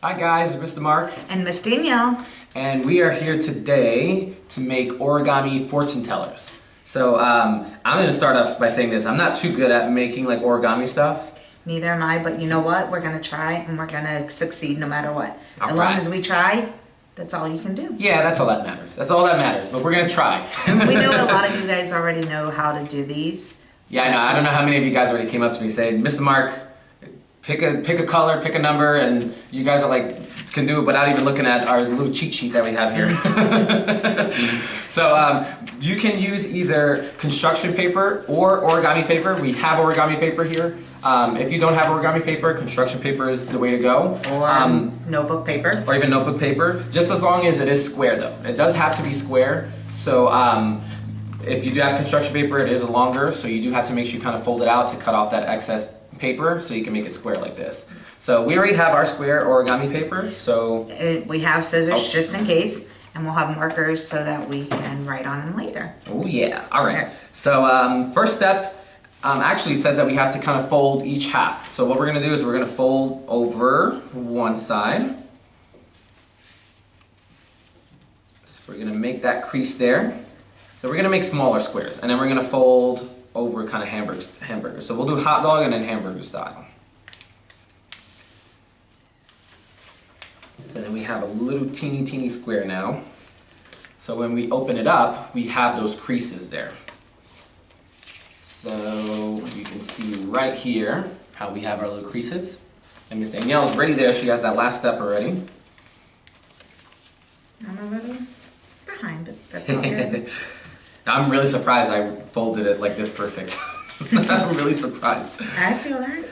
Hi guys, Mr. Mark. And Miss Danielle. And we are here today to make origami fortune tellers. So I'm going to start off by saying this. I'm not too good at making like origami stuff. Neither am I, but you know what? We're going to try and we're going to succeed no matter what. All as long right. as we try, that's all you can do. Yeah, that's all that matters. That's all that matters, but we're going to try. We know a lot of you guys already know how to do these. Yeah, I know. I don't know how many of you guys already came up to me saying, Mr. Mark, pick a color, pick a number, and you guys are like, can do it without even looking at our little cheat sheet that we have here. So you can use either construction paper or origami paper. We have origami paper here. If you don't have origami paper, construction paper is the way to go. Or notebook paper. Or even notebook paper, just as long as it is square though. It does have to be square. So if you do have construction paper, it is longer, so you do have to make sure you kind of fold it out to cut off that excess paper so you can make it square like this. So we already have our square origami paper, so... We have scissors just in case, and we'll have markers so that we can write on them later. Oh yeah, alright. Okay. So first step, actually it says that we have to kind of fold each half. So what we're going to do is we're going to fold over one side. So we're going to make that crease there. So we're going to make smaller squares, and then we're going to fold over kind of hamburgers. So we'll do hot dog and then hamburger style. So then we have a little teeny square now. So when we open it up, we have those creases there. So you can see right here how we have our little creases. And Miss Danielle's ready there. She has that last step already. I'm a little behind, but that's all good. I'm really surprised I folded it like this perfect. I'm really surprised. I feel that.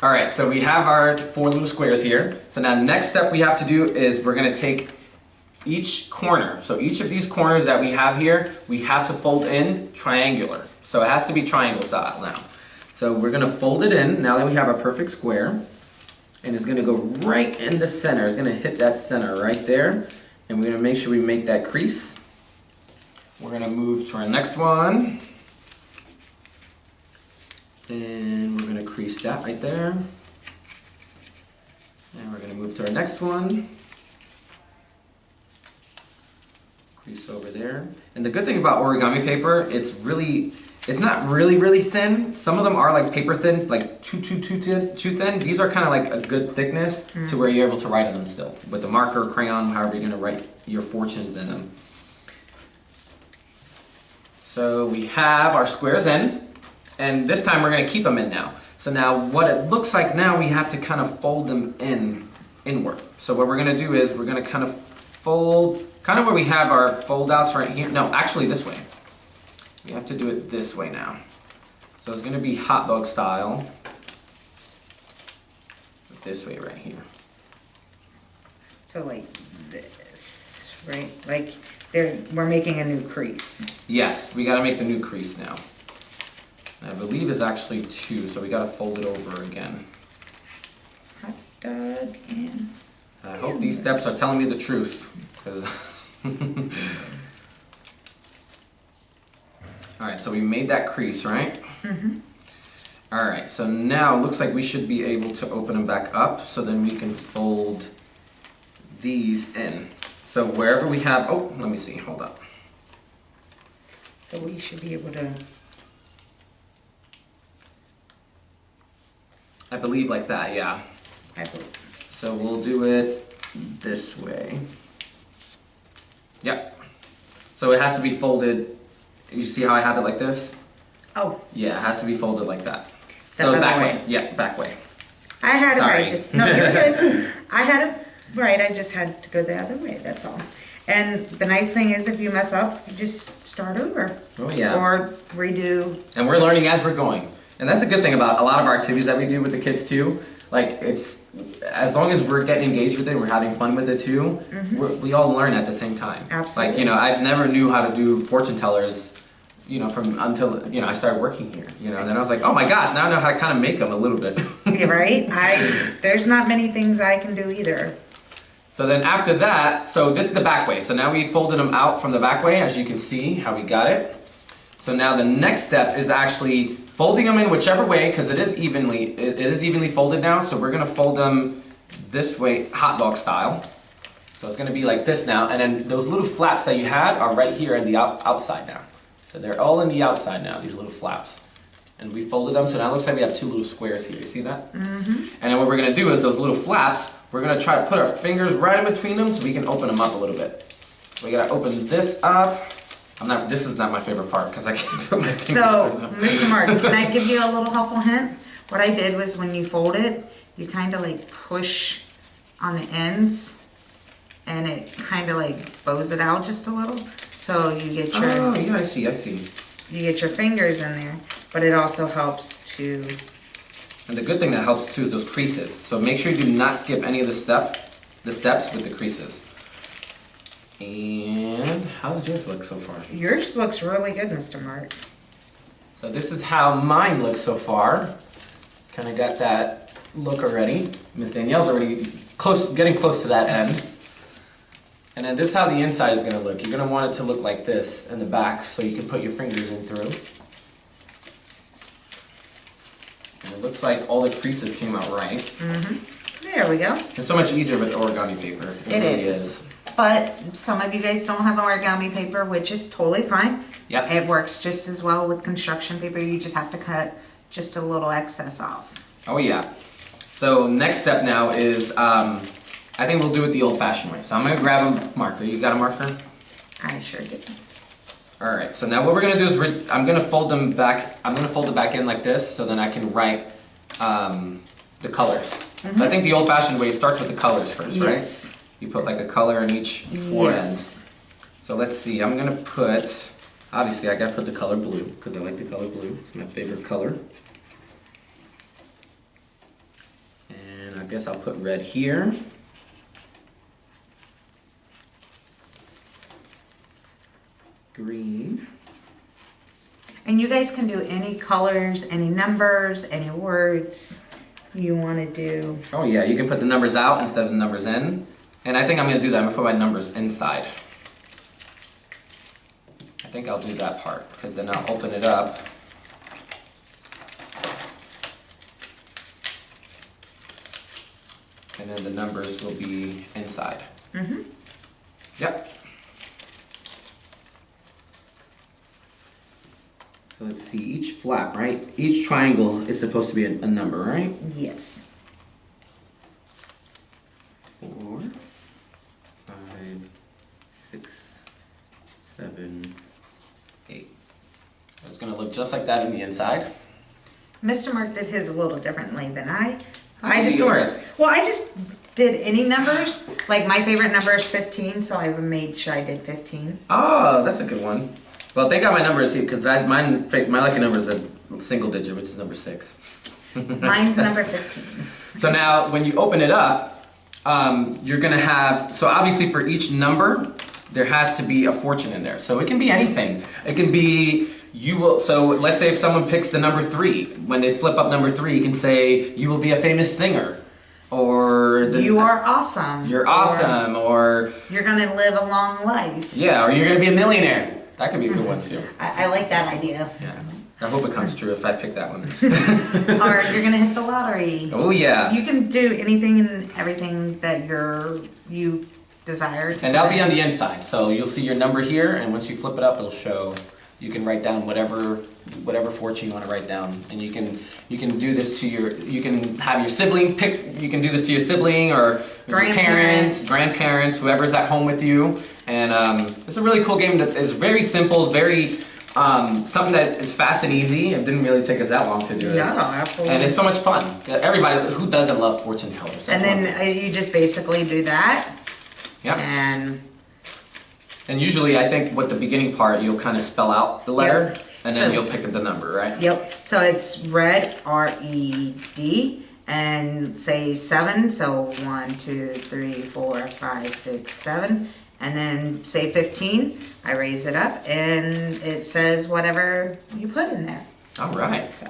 Alright, so we have our 4 little squares here. So now the next step we have to do is we're going to take each corner. So each of these corners that we have here, we have to fold in triangular. So it has to be triangle style now. So we're going to fold it in now that we have our perfect square. And it's going to go right in the center. It's going to hit that center right there. And we're going to make sure we make that crease. We're going to move to our next one. And we're going to crease that right there. And we're going to move to our next one. Crease over there. And the good thing about origami paper, it's not really thin. Some of them are like paper thin, like too thin. These are kind of like a good thickness to where you're able to write on them still. With the marker, crayon, however you're going to write your fortunes in them. So we have our squares in. And this time we're going to keep them in now. So now what it looks like now, we have to kind of fold them inward. So what we're going to do is we're going to kind of fold, kind of where we have our fold outs right here. No, actually this way. We have to do it this way now. So it's going to be hot dog style. This way right here. So like this, right? Like we're making a new crease. Yes, we got to make the new crease now. I believe it's actually 2, so we gotta fold it over again. Hot dog and... I hope these steps are telling me the truth. Alright, so we made that crease, right? Mm-hmm. Alright, so now it looks like we should be able to open them back up, so then we can fold these in. So wherever we have... Oh, let me see, hold up. So we should be able to... I believe like that, yeah. I believe. So we'll do it this way. Yep. So it has to be folded. You see how I have it like this? Oh. Yeah, it has to be folded like that. The So other back way. way. Yeah, back way. I had Sorry. it right. Just no, you're good. I had it right. I just had to go the other way. That's all. And the nice thing is, if you mess up, you just start over. Oh yeah. Or redo. And we're learning as we're going. And that's the good thing about a lot of our activities that we do with the kids too. Like it's, as long as we're getting engaged with it, we're having fun with it too. We all learn at the same time. Absolutely. Like, you know, I never knew how to do fortune tellers, you know, until, you know, I started working here, you know, and then I was like, oh my gosh, now I know how to kind of make them a little bit. Right? There's not many things I can do either. So then after that, so this is the back way. So now we folded them out from the back way, as you can see how we got it. So now the next step is actually folding them in whichever way, because it is evenly folded now. So we're gonna fold them this way, hot dog style. So it's gonna be like this now, and then those little flaps that you had are right here in the outside now. So they're all in the outside now, these little flaps. And we folded them, so now it looks like we have two little squares here. You see that? Mm-hmm. And then what we're gonna do is those little flaps, we're gonna try to put our fingers right in between them so we can open them up a little bit. We gotta open this up. This is not my favorite part because I can't put my fingers So, through them. Mr. Mark, can I give you a little helpful hint? What I did was when you fold it, you kind of like push on the ends and it kind of like bows it out just a little. So you get your... Oh, yeah, I see. You get your fingers in there, but it also helps to... And the good thing that helps too is those creases. So make sure you do not skip any of the steps with the creases. And how does yours look so far? Yours looks really good, Mr. Mark. So this is how mine looks so far. Kind of got that look already. Miss Danielle's already getting close to that end. And then this is how the inside is going to look. You're going to want it to look like this in the back so you can put your fingers in through. And it looks like all the creases came out right. Mm-hmm. There we go. It's so much easier with origami paper. It really is. But some of you guys don't have origami paper, which is totally fine. Yep. It works just as well with construction paper. You just have to cut just a little excess off. Oh yeah. So next step now is, I think we'll do it the old-fashioned way. So I'm gonna grab a marker. You got a marker? I sure do. All right. So now what we're gonna do is I'm gonna fold them back. I'm gonna fold it back in like this, so then I can write the colors. Mm-hmm. So I think the old-fashioned way starts with the colors first, right? Yes. You put like a color in each four ends. So let's see. I'm gonna put. Obviously, I gotta put the color blue because I like the color blue. It's my favorite color. And I guess I'll put red here. Green. And you guys can do any colors, any numbers, any words you want to do. Oh yeah, you can put the numbers out instead of the numbers in. And I think I'm gonna do that. I'm gonna put my numbers inside. I think I'll do that part because then I'll open it up. And then the numbers will be inside. Mm-hmm. Yep. So let's see, each flap, right? Each triangle is supposed to be a number, right? Yes. 4, 5, 6, 7, 8. It's gonna look just like that in the inside. Mr. Mark did his a little differently than I. How did yours? Well, I just did any numbers. Like my favorite number is 15, so I made sure I did 15. Oh, that's a good one. Well, they got my numbers here because my lucky number is a single digit, which is number 6. Mine's number 15. So now, when you open it up, you're gonna have. So obviously, for each number, there has to be a fortune in there. So it can be anything. It can be you will. So let's say if someone picks the number 3, when they flip up number 3, you can say you will be a famous singer, or you are awesome. You're awesome, or you're gonna live a long life. Yeah, or you're gonna be a millionaire. That could be a good one too. I like that idea. Yeah. I hope it comes true if I pick that one. Or you're gonna hit the lottery. Oh yeah. You can do anything and everything that you desire to. And that'll be on the inside, so you'll see your number here, and once you flip it up, it'll show. You can write down whatever fortune you want to write down, and you can do this to you can have your sibling pick. You can do this to your sibling or your parents, grandparents, whoever's at home with you. And it's a really cool game. It's very simple, very something that is fast and easy. It didn't really take us that long to do it. No, absolutely. And it's so much fun. Everybody, who doesn't love fortune tellers? And then you just basically do that. Yep. And usually, I think with the beginning part, you'll kind of spell out the letter, yep. And then you'll pick the number, right? Yep. So it's red, R-E-D, and say 7. So 1, 2, 3, 4, 5, 6, 7. And then say 15, I raise it up, and it says whatever you put in there. All right. So.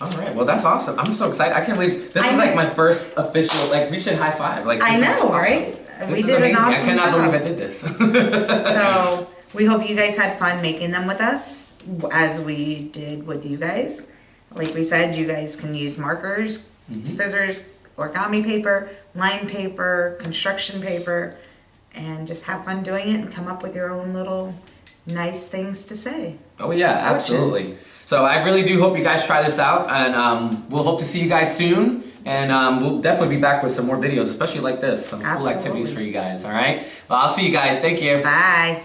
All right. Well, that's awesome. I'm so excited. I can't believe this is like my first official. Like, we should high five. Like, I know, awesome. right? We did amazing. An awesome I cannot believe I did this. So we hope you guys had fun making them with us, as we did with you guys. Like we said, you guys can use markers, scissors, origami paper, line paper, construction paper, and just have fun doing it and come up with your own little nice things to say. Oh yeah, absolutely. So I really do hope you guys try this out, and we'll hope to see you guys soon. And we'll definitely be back with some more videos, especially like this, some cool activities for you guys. All right. Well, I'll see you guys. Thank you. Bye.